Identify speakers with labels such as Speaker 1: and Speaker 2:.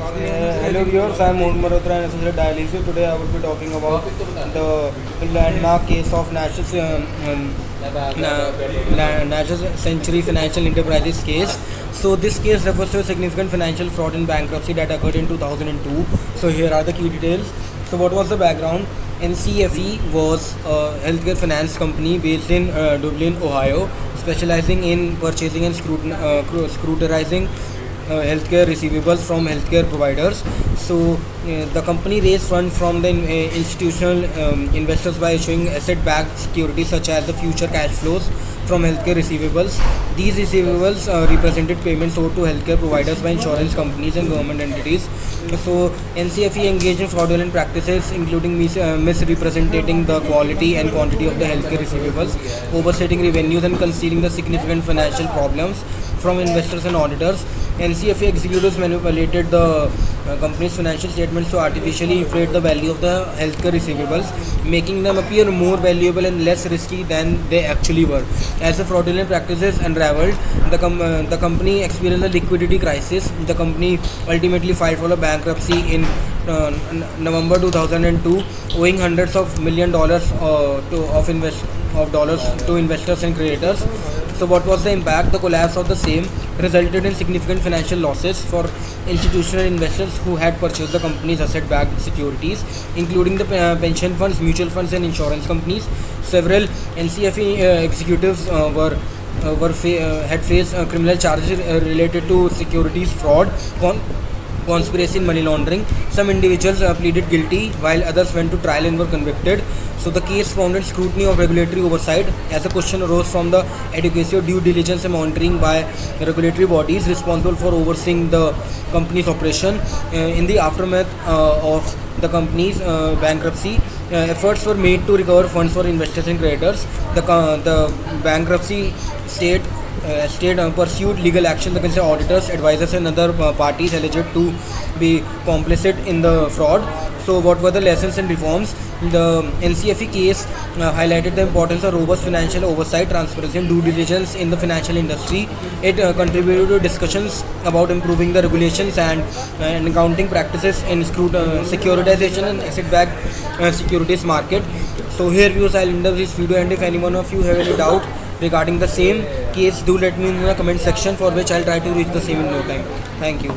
Speaker 1: Hello viewers, I am Mohan Malhotra and Associate Dialysis. Today I will be talking about the landmark case of National Century Financial Enterprises case. So this case refers to a significant financial fraud and bankruptcy that occurred in 2002. So here are the key details. So what was the background? NCFE was a healthcare finance company based in Dublin, Ohio, specializing in purchasing and scrutinizing healthcare receivables from healthcare providers. So the company raised funds from the institutional investors by issuing asset-backed securities such as the future cash flows from healthcare receivables. These receivables represented payments owed to healthcare providers by insurance companies and government entities. So NCFE engaged in fraudulent practices, including misrepresenting the quality and quantity of the healthcare receivables, overstating revenues, and concealing the significant financial problems from investors and auditors. NCFA executives manipulated the company's financial statements to artificially inflate the value of the healthcare receivables, making them appear more valuable and less risky than they actually were. As the fraudulent practices unraveled, the company experienced a liquidity crisis. The company ultimately filed for a bankruptcy in November 2002, owing hundreds of $millions to investors and creditors. So what was the impact? The collapse of the same resulted in significant financial losses for institutional investors who had purchased the company's asset-backed securities, including the pension funds, mutual funds, and insurance companies. Several NCFE executives had faced criminal charges related to securities fraud, conspiracy and money laundering. Some individuals pleaded guilty, while others went to trial and were convicted. So the case founded scrutiny of regulatory oversight, as the question arose from the adequacy of due diligence and monitoring by regulatory bodies responsible for overseeing the company's operation. In the aftermath of the company's bankruptcy, efforts were made to recover funds for investors and creditors. The bankruptcy state pursued legal action against the auditors, advisors, and other parties alleged to be complicit in the fraud. So, what were the lessons and reforms? The NCFE case highlighted the importance of robust financial oversight, transparency, and due diligence in the financial industry. It contributed to discussions about improving the regulations and accounting practices in securitization and asset-backed securities market. So, here viewers, I'll end up this video, and if anyone of you have any doubt regarding the same case, do let me know in the comment section, for which I'll try to reach the same in no time. Thank you.